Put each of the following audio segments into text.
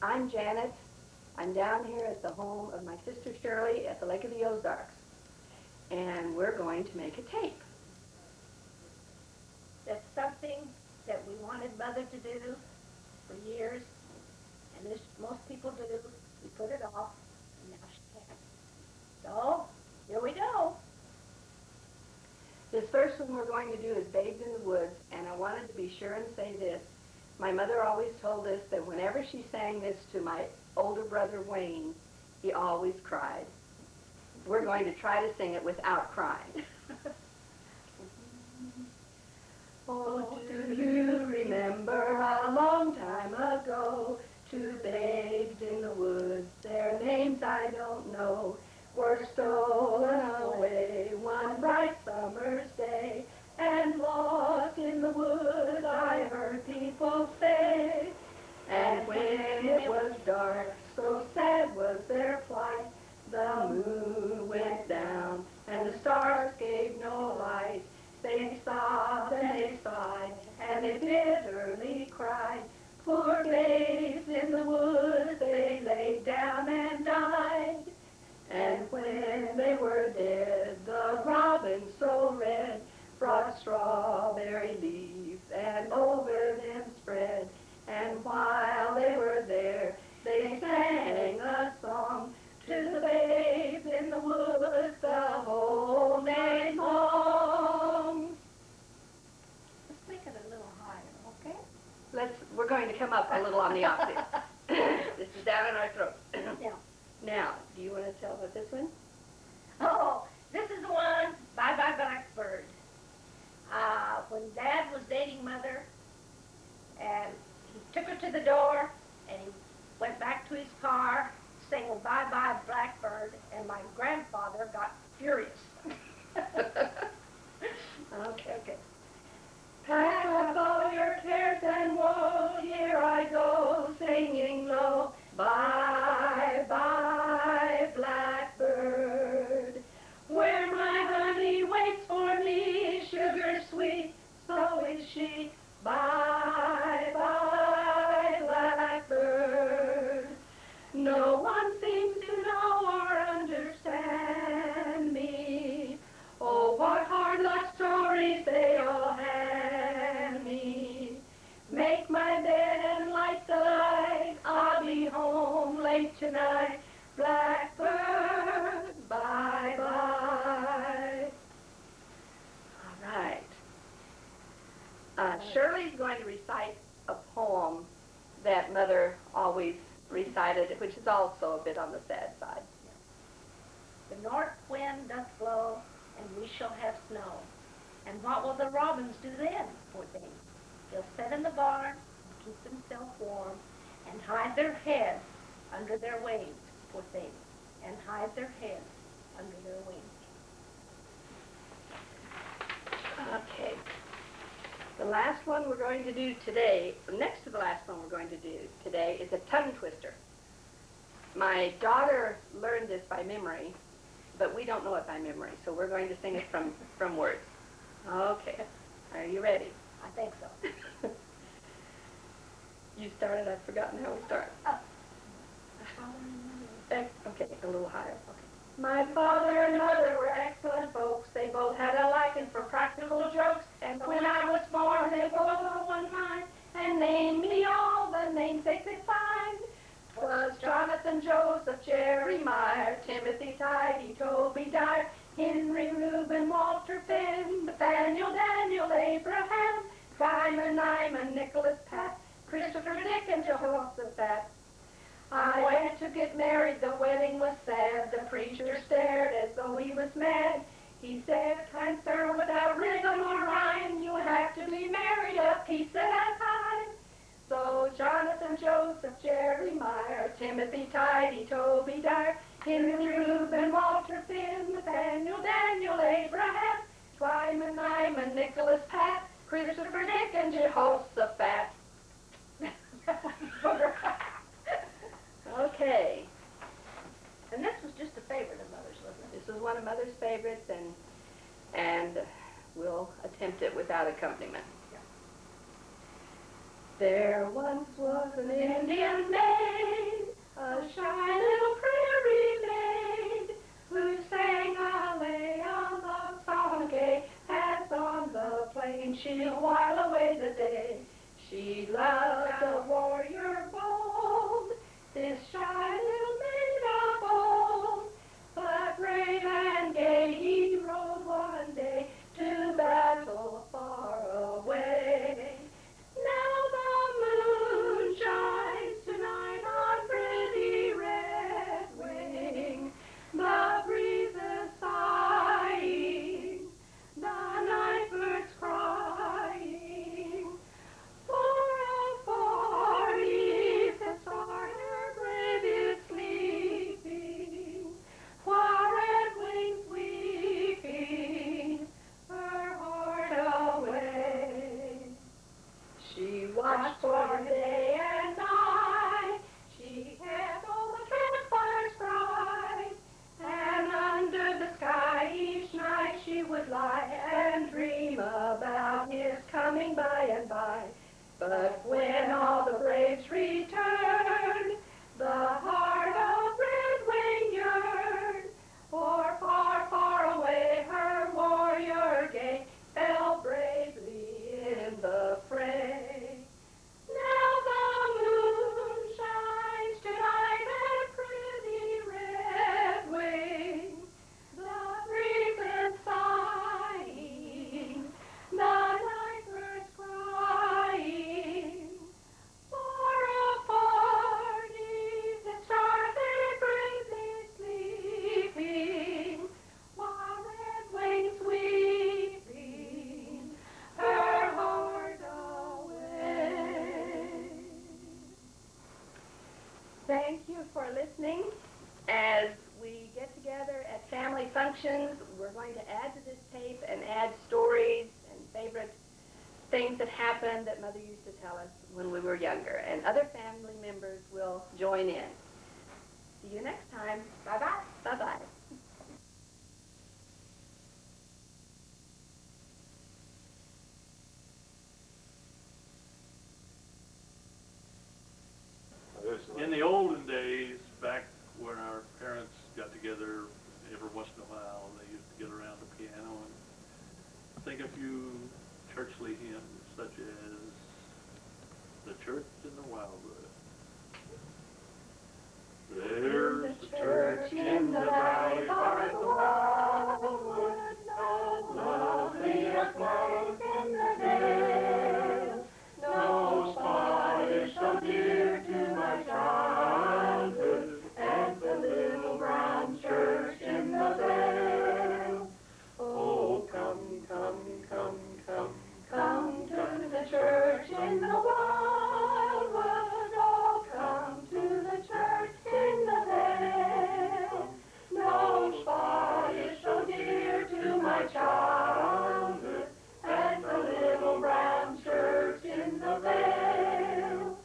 I'm Janet. I'm down here at the home of my sister Shirley at the Lake of the Ozarks. And we're going to make a tape. That's something that we wanted Mother to do for years. And as most people do, we put it off, and now she can't. So, here we go. This first one we're going to do is Babes in the Woods, and I wanted to be sure and say this. My mother always told us that whenever she sang this to my older brother Wayne, he always cried. We're going to try to sing it without crying. Oh, do you remember a long time ago, two babes in the woods, their names I don't know, were stolen away one bright summer's day, and lost in the woods, I heard people say. And when it was dark, so sad was their plight, the moon went down, and the stars gave no light. They sobbed and they sighed, and they bitterly cried. Poor babes in the woods, they lay down and died. And when they were dead, the robin so red brought strawberry leaves and over them spread. And while they were there, they sang a song to the babes in the woods the whole night long. Let's make it a little higher, okay? We're going to come up a little on the octave. This is down in our throat. Yeah. Now, do you want to tell about this one? Oh, this is the one, Bye Bye Blackbird. When Dad was dating Mother, and he took her to the door, and he went back to his car, singing Bye Bye Blackbird, and my grandfather got furious. Okay. Pack up all your cares and woes, here I go, singing low, bye, bye, blackbird. Where my honey waits for me, sugar sweet, so is she, bye, bye, blackbird. No one seems to know or understand me. Oh, what hard luck stories they all hand me. Make my bed and light the light, I'll be home late tonight. Blackbird, bye-bye. All right. Shirley's going to recite a poem that Mother always recited, which is also a bit on the sad side. The north wind doth blow, and we shall have snow. And what will the robins do then, poor things? They'll sit in the barn, and keep themselves warm, and hide their heads under their wings, poor things, and hide their heads under their wings. Okay. The last one we're going to do today, next to the last one we're going to do today, is a tongue twister. My daughter learned this by memory, but we don't know it by memory, so we're going to sing it from words. Okay. Are you ready? I think so. You started, I've forgotten how we start. Okay, a little higher. Okay. My father and mother were excellent folks. They both had a liking for practical jokes. And when I was born, they both were one mind and named me all the namesakes they find. 'Twas Jonathan, Joseph, Jeremiah, Timothy, Tidy, Toby, Dyer, Henry, Reuben, Walter, Finn, Nathaniel, Daniel, Abraham, Simon, Nyman, Nicholas, Pat, Christopher, Dick, and Jehoshaphat. I went to get married, the wedding was sad. The preacher stared as though he was mad. He said, kind sir, without rhythm or rhyme, you have to be married a piece at a time. So Jonathan, Joseph, Jeremiah, Timothy, Tidy, Toby, Dyer, Henry, Reuben, Walter, Finn, Nathaniel, Daniel, Abraham, Simon, Nyman, Nicholas, Pat, Christopher, Dick, and Jehoshaphat. Okay. And this was just a favorite of Mother's, wasn't it? This was one of Mother's favorites, and we'll attempt it without accompaniment. There once was an Indian maid, a shy little prairie maid, who sang a lay on the song gay, as on the plain she'll while away the day. She loved a warrior bold, this shy little maid of old, but brave and gay he rode one day to battle far away. Now the moon shines tonight on pretty Red Wing, the breeze is sighing, the night birds crying. Far east the star her brave is sleeping, while Red Wing's weeping her heart away. She watched for day and night, she kept all the campfires bright, and under the sky each night she would lie and dream about his coming by and by. But when all the braves returned, the heart of Red Wing yearned, for far, far away her warrior gay fell bravely in the fray. Now the moon shines tonight at pretty Red Wing, the breeze is sighing, the night birds crying. Far neath the stars they bravely sleeping, while Red Wing's weeping her heart away. Thank you for listening. As we get together at family functions, we're going to add to this tape and add stories and favorite things that happened that Mother used to tell us when we were younger, and other family members will join in. See you next time. Bye-bye. Bye-bye. In the olden days, back when our parents got together every once in a while, they used to get around the piano and sing a few churchly hymns, such as "The Church in the Wildwood." There's the church in the valley far in the wildwood, no loveliest flowers in the dale, no spot is so dear to my childhood as the little brown church in the vale. Oh, come, come, come, come, come to the church in the wildwood. Oh, come to the church in the vale. No spot is so dear to my childhood as the little brown church in the vale.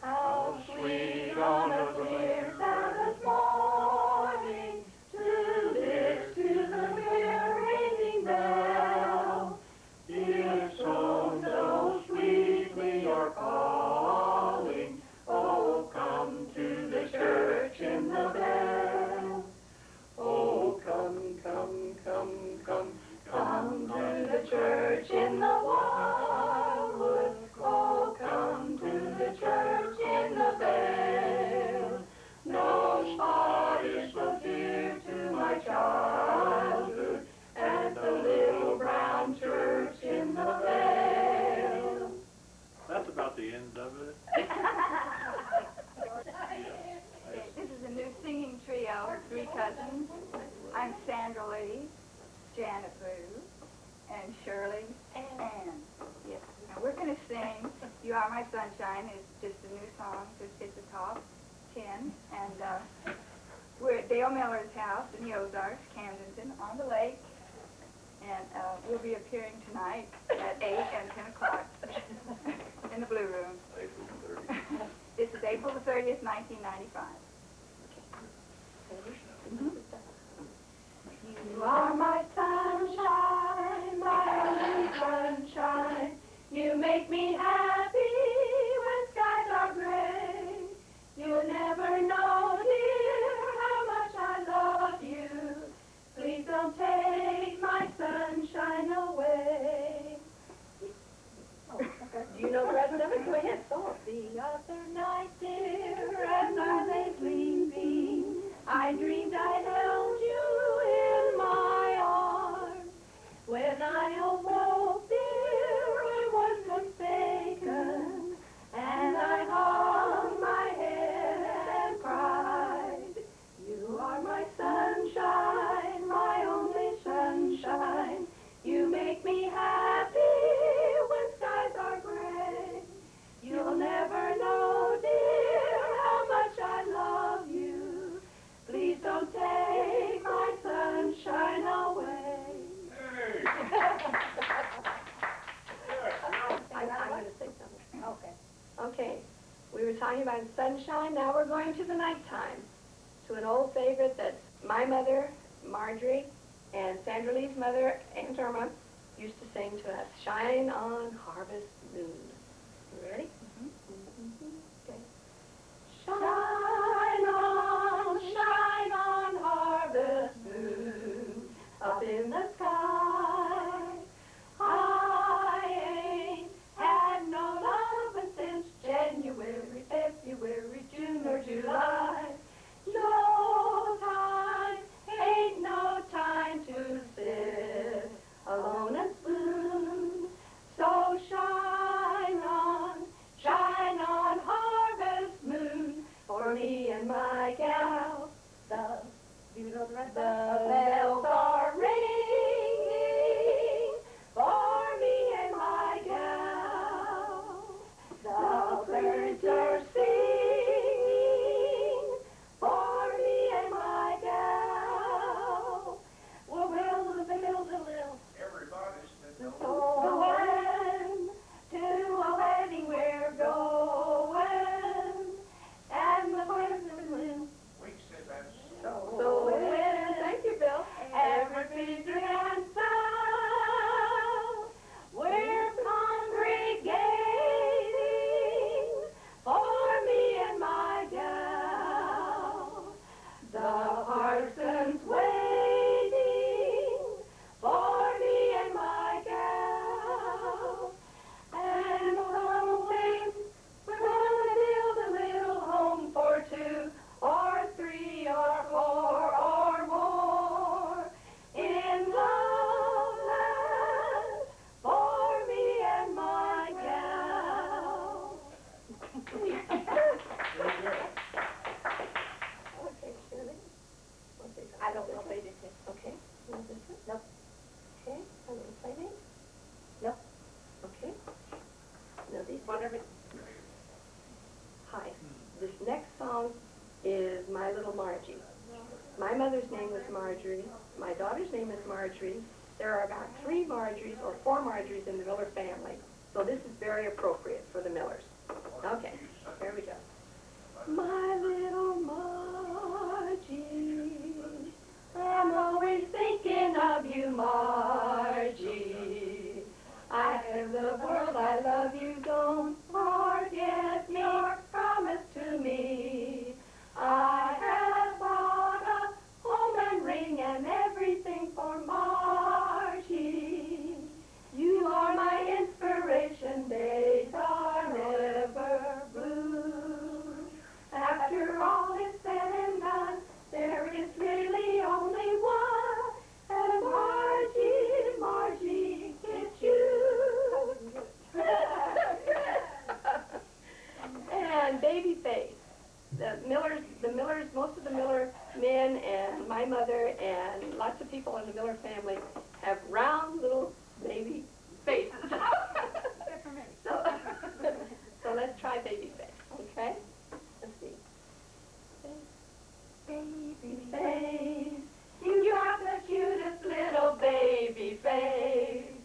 How sweet on a clear Sabbath morning to listen to the clear ringing bell. Dear souls, so sweetly you're calling, oh, come to the church in the bell. Oh, come, come, come, come, come to the church in the wildwood. Oh, come to the church in the vale. No spot is so dear to my childhood as the little brown church in the vale. That's about the end of it. This is a new singing trio, three cousins. I'm Sandra Lee, Janet Boo, and Shirley Ann. Yes. And we're going to sing "You Are My Sunshine." It's just a new song, just hit the top 10. And we're at Dale Miller's house in the Ozarks, Camdenton, on the lake. And we'll be appearing tonight at 8 and 10 o'clock in the Blue Room. April 30th. This is April the 30th, 1995. You are my sunshine, my only sunshine. You make me happy talking about sunshine. Now we're going to the nighttime, to an old favorite that my mother, Marjorie, and Sandra Lee's mother, Aunt Irma, used to sing to us, Shine on Harvest Moon. You ready? Okay. Shine on, harvest moon, up in the sky. I ain't had no love since January, February, June, or July. No time, ain't no time to sit alone and spoon. So shine on, harvest moon, for me and my gal. Do you know the rest? The bells are ringing for me and my gal. The birds are singing for me and my gal. Will, Everybody's going to a wedding we're going, and the person we said that's so thank you, Bill. Every and sound, we're congregating for me and my gal. The parson's waiting for me and my gal. And we're gonna build a little home for two, or three, or four, or more, in love land for me and my gal. very good. Okay, Shirley. I don't know if they did this. Okay. You want this one? No. Okay. A little playmate? No. Okay. Now these whatever. Hi. This next song is My Little Margie. My mother's name was Marjorie. My daughter's name is Marjorie. There are about 3 Marjories or 4 Marjories in the Miller family, so this is very appropriate for the Millers. Okay, here we go. My little Margie, I'm always thinking of you, Margie. I have the world, I love you, don't forget your promise to me. I have bought a home and ring and everything for Margie. You are my inspiration, days are never blue. After all is said and done, there is really only one, and Margie, it's you. And Babyface. The Millers, most of the Miller men and my mother and lots of people in the Miller family have round little baby faces. So let's try Babyface, okay? Let's see. Babyface, you got the cutest little baby face.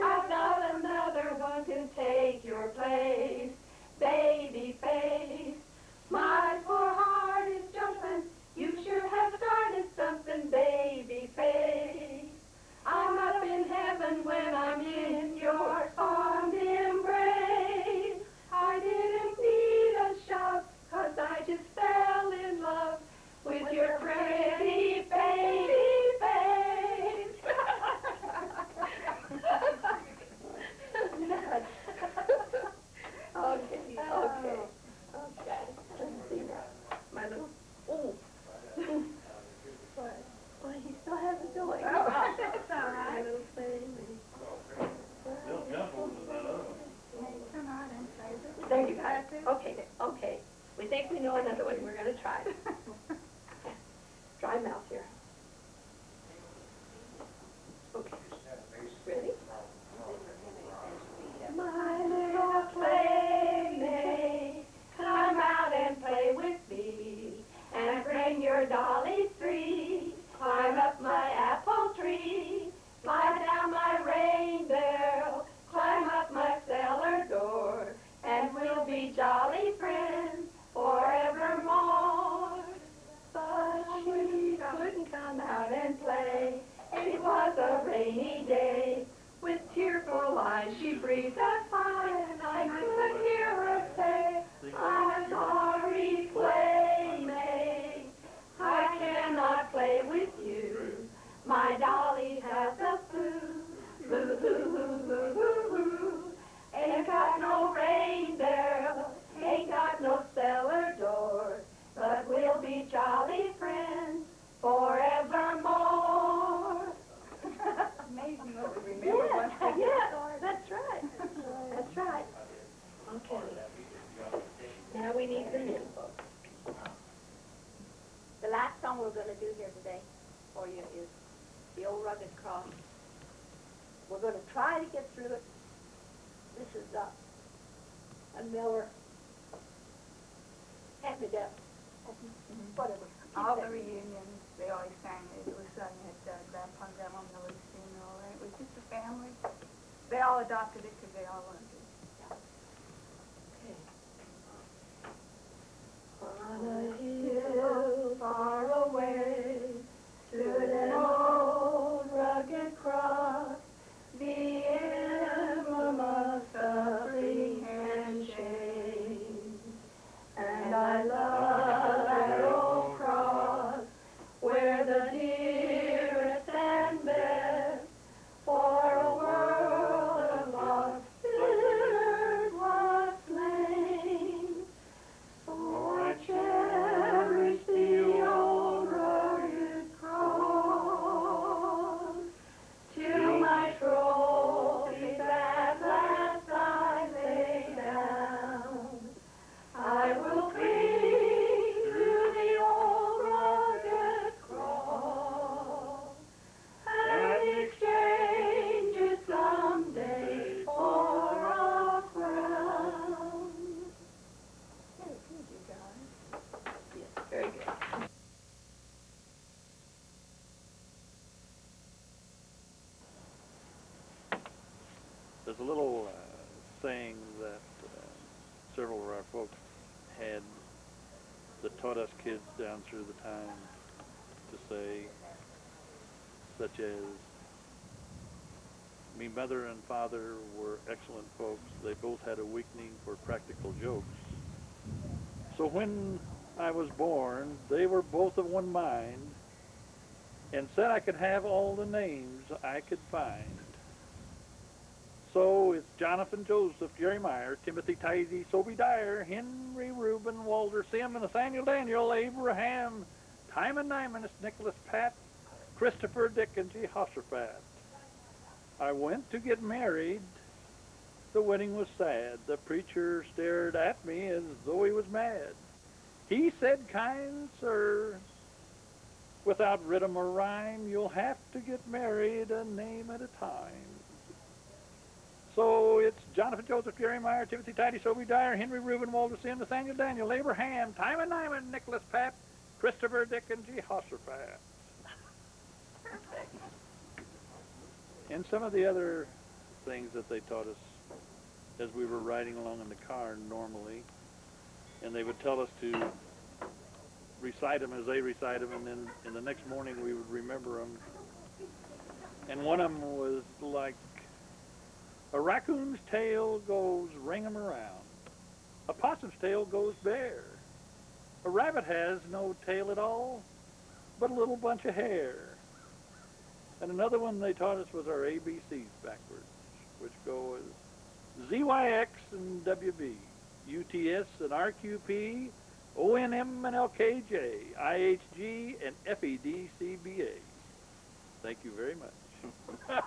I've got another one to take your place. Babyface, my poor heart is jumping. You sure have started something, Babyface. I'm up in heaven when I'm in your fond embrace. I didn't need a shout, 'cause I just fell in love with your pretty baby face. Okay. Let's see now. My little, Boy, he still has it going. Oh, that's all My right. little thing. They'll jump over that other one. Come on and say it. There you go. Okay. We think we know another one. We're going to try. Dry mouth here. Okay. Ready? My little playmate, come out and play with me, and bring your dollies 3. Climb up my apple tree, fly down my rain barrel, climb up my cellar door, and we'll be jolly friends. the old rugged cross. We're going to try to get through it. This is a Miller hand-me-down. Whatever. All the reunions, they always sang it. It was sung at Grandpa and Grandma Miller's funeral. And it was just a family. They all adopted it because they all learned it. On a hill far away stood an old rugged cross, the emblem of suffering and shame. And I love that old cross, where the dearest and best for a world of lost sinners was slain. So I cherish the old rugged cross, till my trophies at last I lay down. I will cling to the old rugged cross and exchange it someday for a crown. Very good, you guys. Yes, very good. There's a little saying that several of our folks had that taught us kids down through the time to say, such as, me mother and father were excellent folks. They both had a weakening for practical jokes. So when I was born, they were both of one mind and said I could have all the names I could find. So it's Jonathan, Joseph, Jerry Meyer, Timothy, Tidy, Sobey Dyer, Henry, Reuben, Walter, Sim, and Nathaniel, Daniel, Abraham, Timon, Nyman, Nicholas, Pat, Christopher, Dick, and Jehoshaphat. I went to get married. The wedding was sad. The preacher stared at me as though he was mad. He said, kind sir, without rhythm or rhyme, you'll have to get married a name at a time. So it's Jonathan, Joseph, Jerry Meyer, Timothy, Tidy, Sobey Dyer, Henry, Reuben, Walter, Sim, Nathaniel, Daniel, Abraham, Timon, Nyman, Nicholas, Pat, Christopher, Dick, and Jehoshaphat. And some of the other things that they taught us as we were riding along in the car normally, and they would tell us to recite them as they recite them, and then in the next morning we would remember them. And one of them was like, a raccoon's tail goes ring 'em around. A possum's tail goes bare. A rabbit has no tail at all, but a little bunch of hair. And another one they taught us was our ABCs backwards, which go as ZYX and WB, UTS and RQP, ONM and LKJ, IHG and FEDCBA. Thank you very much.